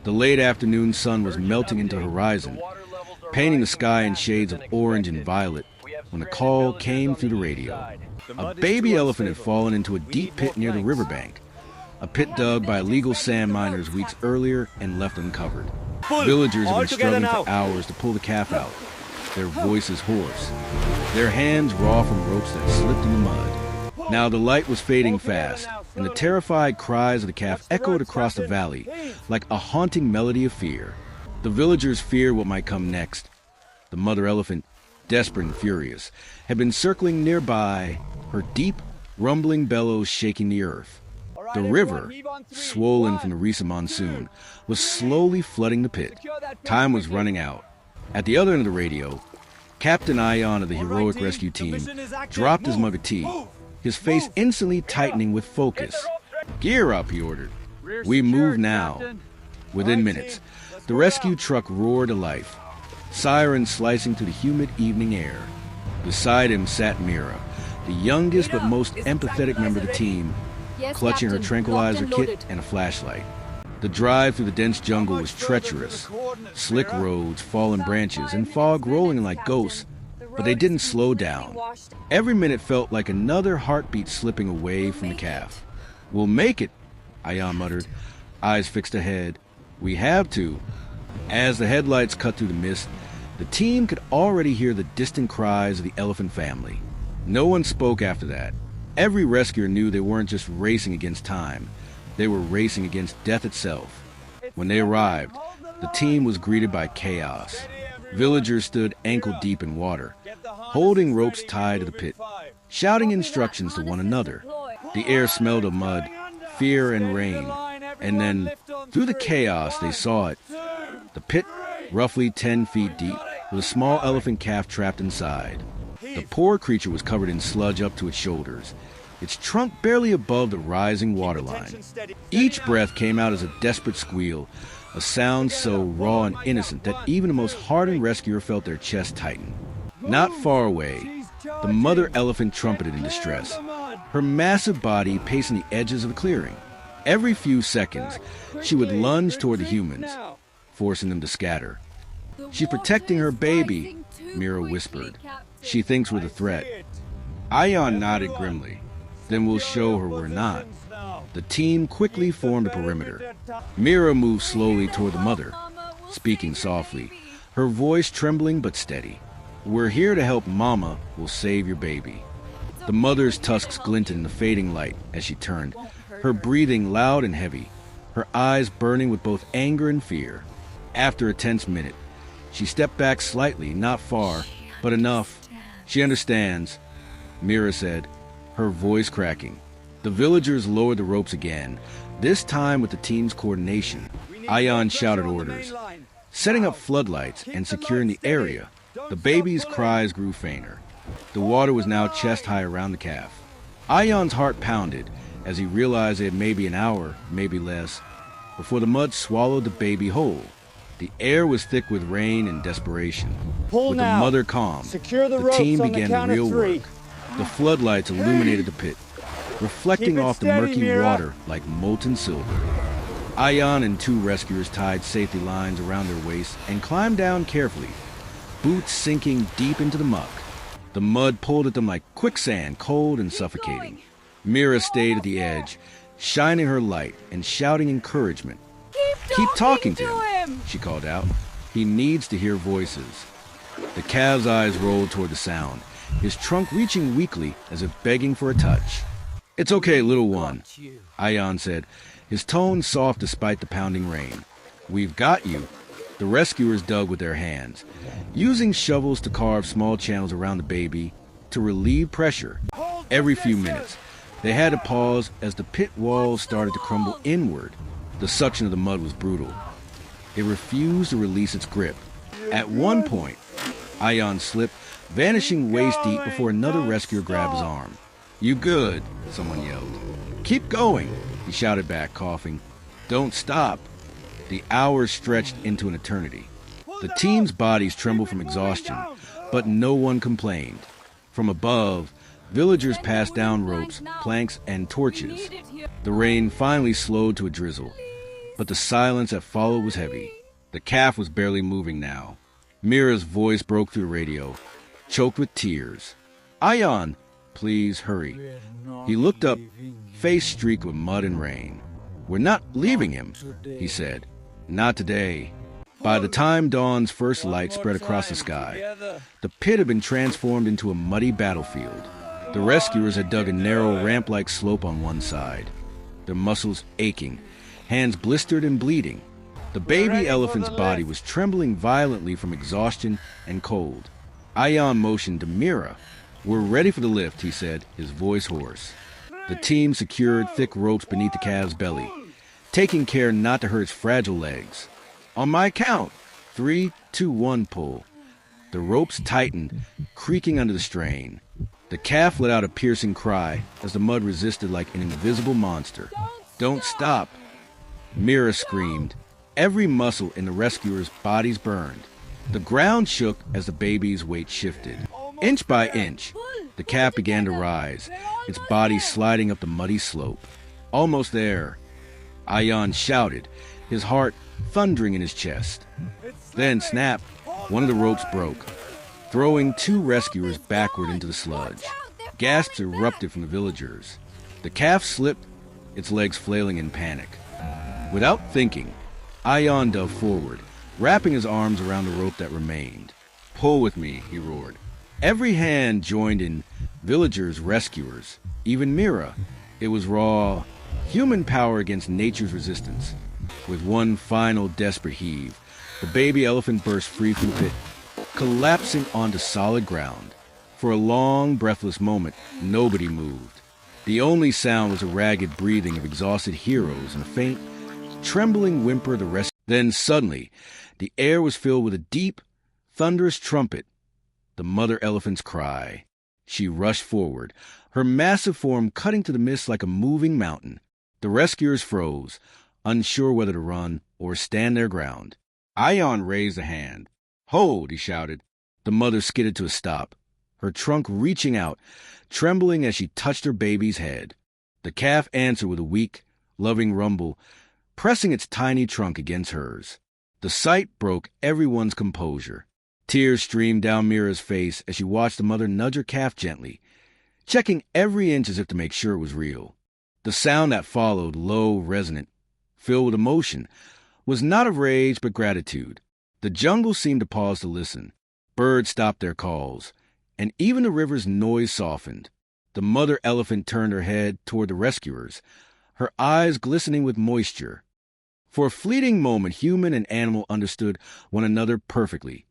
The late afternoon sun was melting into the horizon, painting the sky in shades of orange and violet when a call came through the radio. A baby elephant had fallen into a deep pit near the riverbank, a pit dug by illegal sand miners weeks earlier and left uncovered. Villagers had been struggling for hours to pull the calf out, their voices hoarse, their hands raw from ropes that slipped in the mud. Now the light was fading fast, and the terrified cries of the calf echoed across the valley like a haunting melody of fear. The villagers feared what might come next. The mother elephant, desperate and furious, had been circling nearby, her deep, rumbling bellows shaking the earth. The river, swollen from the recent monsoon, was slowly flooding the pit. Time was running out. At the other end of the radio, Captain Ion of the heroic rescue team dropped his mug of tea, his face instantly tightening with focus. "Gear up," he ordered. "We move now." Within minutes, the rescue truck roared to life, sirens slicing through the humid evening air. Beside him sat Meoww, the youngest but most empathetic member of the team, clutching her tranquilizer kit and a flashlight. The drive through the dense jungle was treacherous, slick roads, fallen branches, and fog rolling like ghosts, but they didn't slow down. Every minute felt like another heartbeat slipping away from the calf. "We'll make it," Ion muttered, eyes fixed ahead. "We have to." As the headlights cut through the mist, the team could already hear the distant cries of the elephant family. No one spoke after that. Every rescuer knew they weren't just racing against time. They were racing against death itself. When they arrived, the team was greeted by chaos. Villagers stood ankle-deep in water, holding ropes tied to the pit, shouting instructions to one another. The air smelled of mud, fear, and rain. And then, through the chaos, they saw it. The pit, roughly 10 feet deep, with a small elephant calf trapped inside. The poor creature was covered in sludge up to its shoulders, its trunk barely above the rising waterline. Each breath came out as a desperate squeal, a sound so raw and innocent that even the most hardened rescuer felt their chest tighten. Not far away, the mother elephant trumpeted in distress, her massive body pacing the edges of the clearing. Every few seconds, she would lunge toward the humans, forcing them to scatter. "She's protecting her baby," Meoww whispered. "She thinks we're the threat." Ion nodded grimly. "Then we'll show her we're not." The team quickly formed a perimeter. Meoww moved slowly toward the mother, speaking softly, her voice trembling but steady. "We're here to help Mama. We'll save your baby." The mother's tusks glinted in the fading light as she turned, her breathing loud and heavy, her eyes burning with both anger and fear. After a tense minute, she stepped back slightly, not far, but enough. "She understands," Meoww said, her voice cracking. The villagers lowered the ropes again, this time with the team's coordination. Ion shouted orders, setting up floodlights and securing the area. The baby's cries grew fainter. The water was now chest-high around the calf. Ion's heart pounded as he realized it had maybe an hour, maybe less, before the mud swallowed the baby whole. The air was thick with rain and desperation. With the mother calm, the team began the real work. The floodlights illuminated the pit, reflecting off the murky water like molten silver. Ion and two rescuers tied safety lines around their waists and climbed down carefully, boots sinking deep into the muck. The mud pulled at them like quicksand, cold and suffocating. Meoww stayed at the edge, shining her light and shouting encouragement. "Keep talking to him," she called out. "He needs to hear voices." The calf's eyes rolled toward the sound, his trunk reaching weakly as if begging for a touch. "It's okay, little one," Ion said, his tone soft despite the pounding rain. "We've got you." The rescuers dug with their hands, using shovels to carve small channels around the baby to relieve pressure. Every few minutes, they had to pause as the pit walls started to crumble inward. The suction of the mud was brutal. It refused to release its grip. At one point, Ion slipped, vanishing waist deep before another rescuer grabbed his arm. "You good?" someone yelled. "Keep going," he shouted back, coughing. "Don't stop." The hours stretched into an eternity. The team's bodies trembled from exhaustion, but no one complained. From above, villagers passed down ropes, planks, and torches. The rain finally slowed to a drizzle. but the silence that followed was heavy. The calf was barely moving now. Mira's voice broke through the radio, choked with tears. "Ion, please hurry." He looked up, face streaked with mud and rain. "We're not leaving him," he said. "Not today." By the time dawn's first light spread across the sky, the pit had been transformed into a muddy battlefield. The rescuers had dug a narrow ramp-like slope on one side, their muscles aching, hands blistered and bleeding. The baby elephant's body was trembling violently from exhaustion and cold. Ion motioned to Mira. "We're ready for the lift," he said, his voice hoarse. The team secured thick ropes beneath the calf's belly, taking care not to hurt its fragile legs. "On my count. 3, 2, 1, pull." The ropes tightened, creaking under the strain. The calf let out a piercing cry as the mud resisted like an invisible monster. "Don't stop!" Mira screamed. Every muscle in the rescuers' bodies burned. The ground shook as the baby's weight shifted. Inch by inch, the calf began to rise, its body sliding up the muddy slope. "Almost there," Ion shouted, his heart thundering in his chest. Then, snap, one of the ropes broke, throwing 2 rescuers backward into the sludge. Gasps erupted from the villagers. The calf slipped, its legs flailing in panic. Without thinking, Ion dove forward, wrapping his arms around the rope that remained. "Pull with me," he roared. Every hand joined in, villagers, rescuers, even Mira. It was raw, human power against nature's resistance. With one final desperate heave, the baby elephant burst free from the pit, collapsing onto solid ground. For a long, breathless moment, nobody moved. The only sound was a ragged breathing of exhausted heroes and a faint, trembling whimper of the rest. Then suddenly, the air was filled with a deep, thunderous trumpet, the mother elephant's cry. She rushed forward, her massive form cutting through the mist like a moving mountain. The rescuers froze, unsure whether to run or stand their ground. Ion raised a hand. "Hold," he shouted. The mother skidded to a stop, her trunk reaching out, trembling as she touched her baby's head. The calf answered with a weak, loving rumble, pressing its tiny trunk against hers. The sight broke everyone's composure. Tears streamed down Mira's face as she watched the mother nudge her calf gently, checking every inch as if to make sure it was real. The sound that followed, low, resonant, filled with emotion, was not of rage but gratitude. The jungle seemed to pause to listen. Birds stopped their calls, and even the river's noise softened. The mother elephant turned her head toward the rescuers, her eyes glistening with moisture. For a fleeting moment, human and animal understood one another perfectly.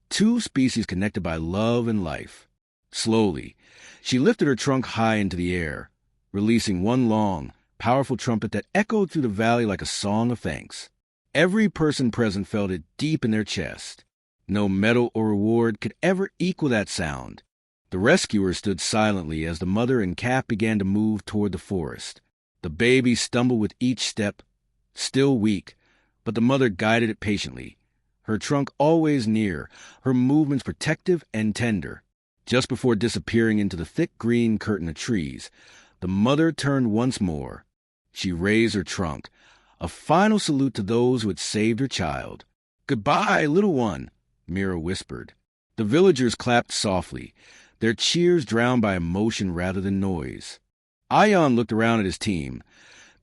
2 species connected by love and life. Slowly, she lifted her trunk high into the air, releasing one long, powerful trumpet that echoed through the valley like a song of thanks. Every person present felt it deep in their chest. No medal or reward could ever equal that sound. The rescuers stood silently as the mother and calf began to move toward the forest. The baby stumbled with each step, still weak, but the mother guided it patiently, her trunk always near, her movements protective and tender. Just before disappearing into the thick green curtain of trees, the mother turned once more. She raised her trunk, a final salute to those who had saved her child. "Goodbye, little one," Mira whispered. The villagers clapped softly, their cheers drowned by emotion rather than noise. Ion looked around at his team,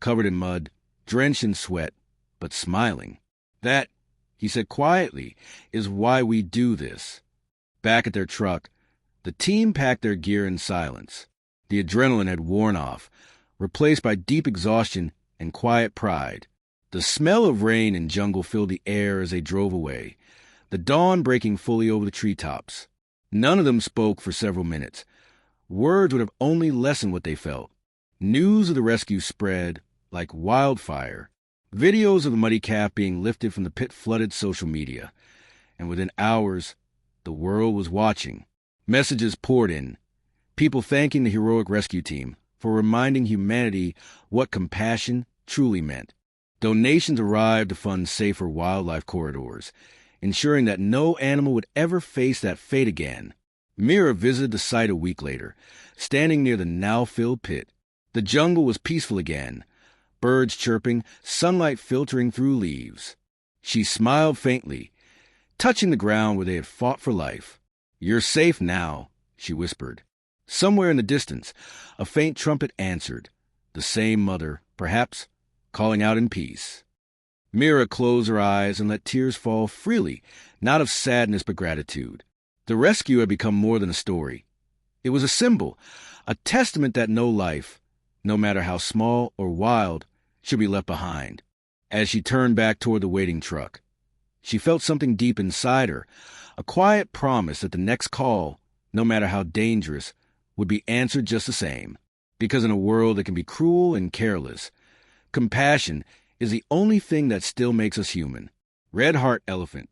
covered in mud, drenched in sweat, but smiling. "That," he said quietly, "is why we do this." Back at their truck, the team packed their gear in silence. The adrenaline had worn off, replaced by deep exhaustion and quiet pride. The smell of rain and jungle filled the air as they drove away, the dawn breaking fully over the treetops. None of them spoke for several minutes. Words would have only lessened what they felt. News of the rescue spread like wildfire. Videos of the muddy calf being lifted from the pit flooded social media, and within hours, the world was watching. Messages poured in, people thanking the heroic rescue team for reminding humanity what compassion truly meant. Donations arrived to fund safer wildlife corridors, ensuring that no animal would ever face that fate again. Mira visited the site a week later, standing near the now-filled pit. The jungle was peaceful again, birds chirping, sunlight filtering through leaves. She smiled faintly, touching the ground where they had fought for life. "You're safe now," she whispered. Somewhere in the distance, a faint trumpet answered, the same mother, perhaps, calling out in peace. Mira closed her eyes and let tears fall freely, not of sadness but gratitude. The rescue had become more than a story. It was a symbol, a testament that no life, no matter how small or wild, should be left behind. As she turned back toward the waiting truck, she felt something deep inside her, a quiet promise that the next call, no matter how dangerous, would be answered just the same. Because in a world that can be cruel and careless, compassion is the only thing that still makes us human. Red Heart Elephant,